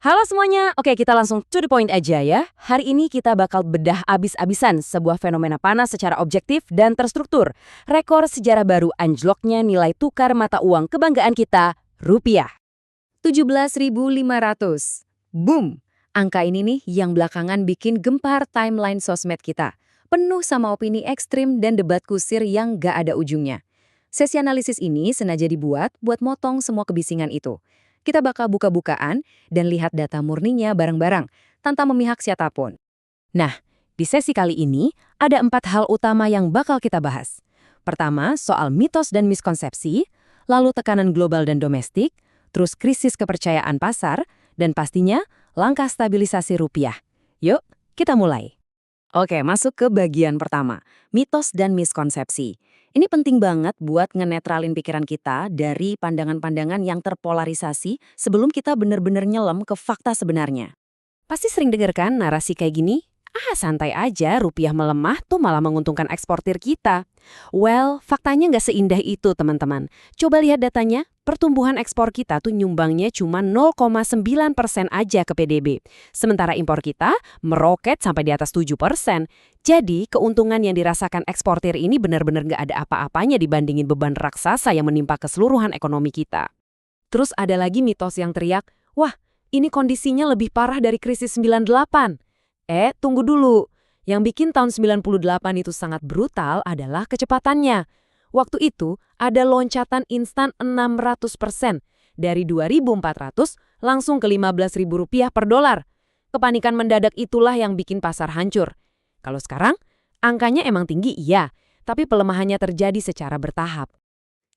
Halo semuanya, oke kita langsung to the point aja ya. Hari ini kita bakal bedah abis-abisan sebuah fenomena panas secara objektif dan terstruktur. Rekor sejarah baru anjloknya nilai tukar mata uang kebanggaan kita, rupiah. 17.500. Boom! Angka ini nih yang belakangan bikin gempar timeline sosmed kita. Penuh sama opini ekstrim dan debat kusir yang gak ada ujungnya. Sesi analisis ini sengaja dibuat buat motong semua kebisingan itu. Kita bakal buka-bukaan dan lihat data murninya bareng-bareng, tanpa memihak siapapun. Nah, di sesi kali ini ada 4 hal utama yang bakal kita bahas. Pertama, soal mitos dan miskonsepsi, lalu tekanan global dan domestik, terus krisis kepercayaan pasar, dan pastinya langkah stabilisasi rupiah. Yuk, kita mulai. Oke, masuk ke bagian pertama, mitos dan miskonsepsi. Ini penting banget buat ngenetralin pikiran kita dari pandangan-pandangan yang terpolarisasi sebelum kita benar-benar nyelam ke fakta sebenarnya. Pasti sering dengar kan narasi kayak gini? Santai aja, rupiah melemah tuh malah menguntungkan eksportir kita. Well, faktanya nggak seindah itu, teman-teman. Coba lihat datanya, pertumbuhan ekspor kita tuh nyumbangnya cuma 0,9% aja ke PDB. Sementara impor kita meroket sampai di atas 7%. Jadi, keuntungan yang dirasakan eksportir ini benar-benar nggak ada apa-apanya dibandingin beban raksasa yang menimpa keseluruhan ekonomi kita. Terus ada lagi mitos yang teriak, wah, ini kondisinya lebih parah dari krisis 98. Tunggu dulu. Yang bikin tahun 98 itu sangat brutal adalah kecepatannya. Waktu itu, ada loncatan instan 600%. Dari 2.400 langsung ke 15.000 rupiah per dolar. Kepanikan mendadak itulah yang bikin pasar hancur. Kalau sekarang, angkanya emang tinggi iya, tapi pelemahannya terjadi secara bertahap.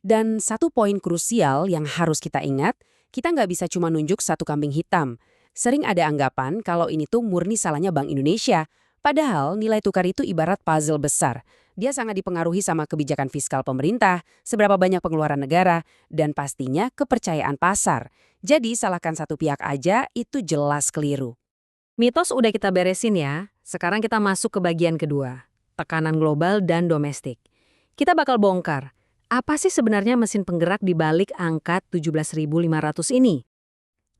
Dan satu poin krusial yang harus kita ingat, kita nggak bisa cuma nunjuk satu kambing hitam. Sering ada anggapan kalau ini tuh murni salahnya Bank Indonesia. Padahal nilai tukar itu ibarat puzzle besar. Dia sangat dipengaruhi sama kebijakan fiskal pemerintah, seberapa banyak pengeluaran negara, dan pastinya kepercayaan pasar. Jadi salahkan satu pihak aja itu jelas keliru. Mitos udah kita beresin ya. Sekarang kita masuk ke bagian kedua, tekanan global dan domestik. Kita bakal bongkar, apa sih sebenarnya mesin penggerak di balik angka 17.500 ini?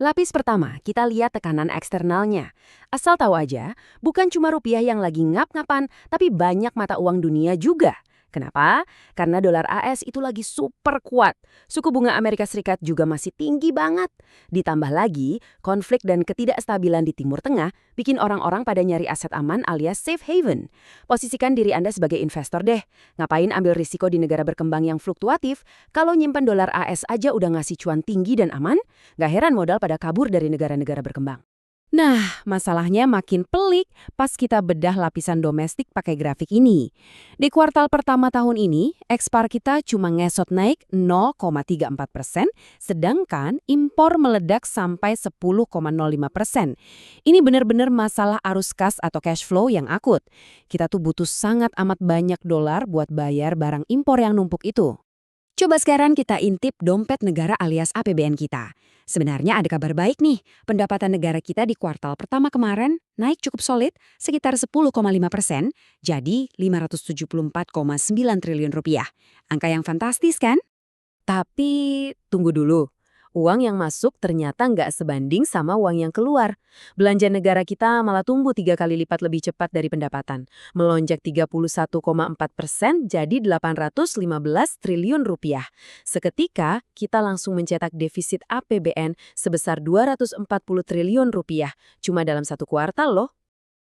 Lapis pertama, kita lihat tekanan eksternalnya. Asal tahu aja, bukan cuma rupiah yang lagi ngap-ngapan, tapi banyak mata uang dunia juga. Kenapa? Karena dolar AS itu lagi super kuat. Suku bunga Amerika Serikat juga masih tinggi banget. Ditambah lagi, konflik dan ketidakstabilan di Timur Tengah bikin orang-orang pada nyari aset aman alias safe haven. Posisikan diri Anda sebagai investor deh. Ngapain ambil risiko di negara berkembang yang fluktuatif? Kalau nyimpen dolar AS aja udah ngasih cuan tinggi dan aman, nggak heran modal pada kabur dari negara-negara berkembang. Nah, masalahnya makin pelik pas kita bedah lapisan domestik pakai grafik ini. Di kuartal pertama tahun ini, ekspor kita cuma ngesot naik 0,34%, sedangkan impor meledak sampai 10,05%. Ini benar-benar masalah arus kas atau cash flow yang akut. Kita tuh butuh sangat amat banyak dolar buat bayar barang impor yang numpuk itu. Coba sekarang kita intip dompet negara alias APBN kita. Sebenarnya ada kabar baik nih, pendapatan negara kita di kuartal pertama kemarin naik cukup solid, sekitar 10,5%, jadi 574,9 triliun rupiah. Angka yang fantastis kan? Tapi tunggu dulu. Uang yang masuk ternyata nggak sebanding sama uang yang keluar. Belanja negara kita malah tumbuh 3 kali lipat lebih cepat dari pendapatan. Melonjak 31,4% jadi 815 triliun rupiah. Seketika, kita langsung mencetak defisit APBN sebesar 240 triliun rupiah. Cuma dalam satu kuartal loh.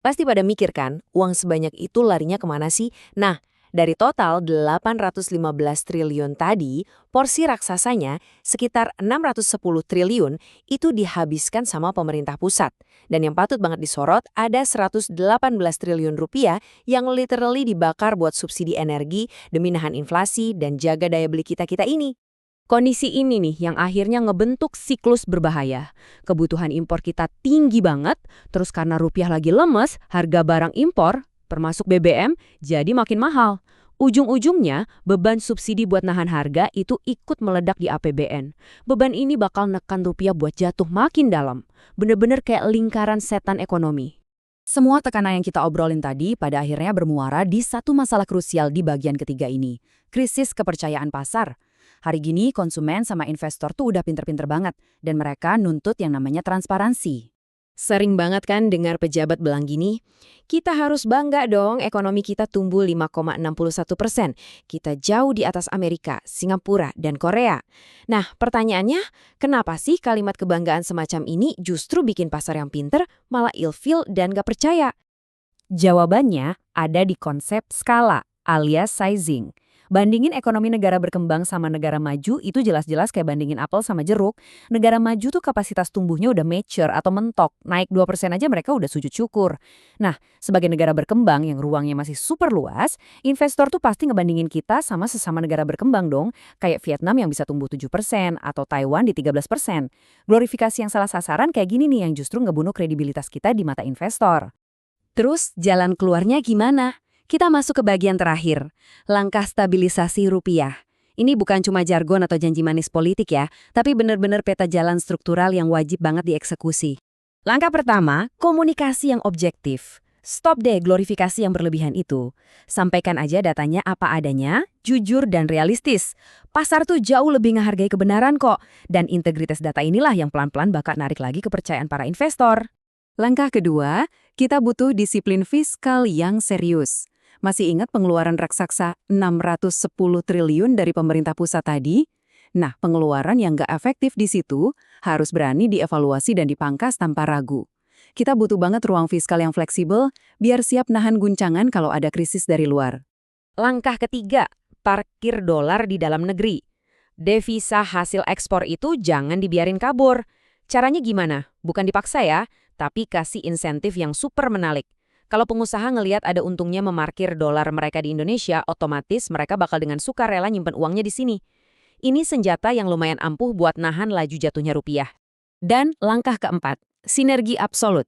Pasti pada mikir kan, uang sebanyak itu larinya kemana sih? Nah, dari total 815 triliun tadi, porsi raksasanya sekitar 610 triliun itu dihabiskan sama pemerintah pusat. Dan yang patut banget disorot ada 118 triliun rupiah yang literally dibakar buat subsidi energi demi nahan inflasi dan jaga daya beli kita-kita ini. Kondisi ini nih yang akhirnya ngebentuk siklus berbahaya. Kebutuhan impor kita tinggi banget, terus karena rupiah lagi lemes, harga barang impor termasuk BBM, jadi makin mahal. Ujung-ujungnya, beban subsidi buat nahan harga itu ikut meledak di APBN. Beban ini bakal nekan rupiah buat jatuh makin dalam. Bener-bener kayak lingkaran setan ekonomi. Semua tekanan yang kita obrolin tadi pada akhirnya bermuara di satu masalah krusial di bagian ketiga ini. Krisis kepercayaan pasar. Hari gini konsumen sama investor tuh udah pinter-pinter banget, dan mereka nuntut yang namanya transparansi. Sering banget kan dengar pejabat bilang gini, kita harus bangga dong ekonomi kita tumbuh 5,61%. Kita jauh di atas Amerika, Singapura, dan Korea. Nah, pertanyaannya, kenapa sih kalimat kebanggaan semacam ini justru bikin pasar yang pinter malah ilfil dan gak percaya? Jawabannya ada di konsep skala alias sizing. Bandingin ekonomi negara berkembang sama negara maju itu jelas-jelas kayak bandingin apel sama jeruk. Negara maju tuh kapasitas tumbuhnya udah mature atau mentok, naik 2% aja mereka udah sujud syukur. Nah, sebagai negara berkembang yang ruangnya masih super luas, investor tuh pasti ngebandingin kita sama sesama negara berkembang dong, kayak Vietnam yang bisa tumbuh 7% atau Taiwan di 13%. Glorifikasi yang salah sasaran kayak gini nih yang justru ngebunuh kredibilitas kita di mata investor. Terus jalan keluarnya gimana? Kita masuk ke bagian terakhir, langkah stabilisasi rupiah. Ini bukan cuma jargon atau janji manis politik ya, tapi benar-benar peta jalan struktural yang wajib banget dieksekusi. Langkah pertama, komunikasi yang objektif. Stop deh glorifikasi yang berlebihan itu. Sampaikan aja datanya apa adanya, jujur dan realistis. Pasar tuh jauh lebih menghargai kebenaran kok, dan integritas data inilah yang pelan-pelan bakal narik lagi kepercayaan para investor. Langkah kedua, kita butuh disiplin fiskal yang serius. Masih ingat pengeluaran raksasa 610 triliun dari pemerintah pusat tadi? Nah, pengeluaran yang nggak efektif di situ harus berani dievaluasi dan dipangkas tanpa ragu. Kita butuh banget ruang fiskal yang fleksibel biar siap nahan guncangan kalau ada krisis dari luar. Langkah ketiga, parkir dolar di dalam negeri. Devisa hasil ekspor itu jangan dibiarin kabur. Caranya gimana? Bukan dipaksa ya, tapi kasih insentif yang super menarik. Kalau pengusaha ngelihat ada untungnya memarkir dolar mereka di Indonesia, otomatis mereka bakal dengan sukarela nyimpen uangnya di sini. Ini senjata yang lumayan ampuh buat nahan laju jatuhnya rupiah. Dan langkah keempat, sinergi absolut.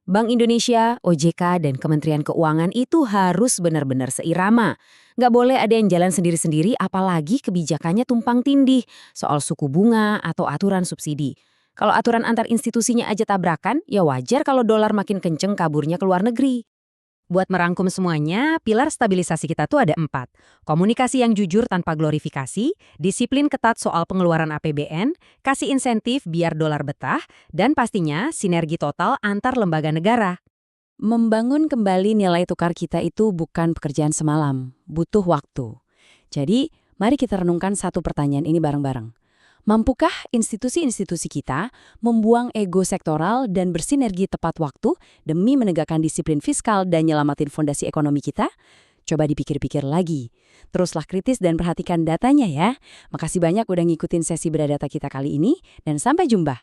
Bank Indonesia, OJK, dan Kementerian Keuangan itu harus benar-benar seirama. Nggak boleh ada yang jalan sendiri-sendiri, apalagi kebijakannya tumpang tindih soal suku bunga atau aturan subsidi. Kalau aturan antar institusinya aja tabrakan, ya wajar kalau dolar makin kenceng kaburnya ke luar negeri. Buat merangkum semuanya, pilar stabilisasi kita tuh ada 4. Komunikasi yang jujur tanpa glorifikasi, disiplin ketat soal pengeluaran APBN, kasih insentif biar dolar betah, dan pastinya sinergi total antar lembaga negara. Membangun kembali nilai tukar kita itu bukan pekerjaan semalam, butuh waktu. Jadi, mari kita renungkan satu pertanyaan ini bareng-bareng. Mampukah institusi-institusi kita membuang ego sektoral dan bersinergi tepat waktu demi menegakkan disiplin fiskal dan nyelamatin fondasi ekonomi kita? Coba dipikir-pikir lagi. Teruslah kritis dan perhatikan datanya ya. Makasih banyak udah ngikutin sesi Beradata kita kali ini, dan sampai jumpa.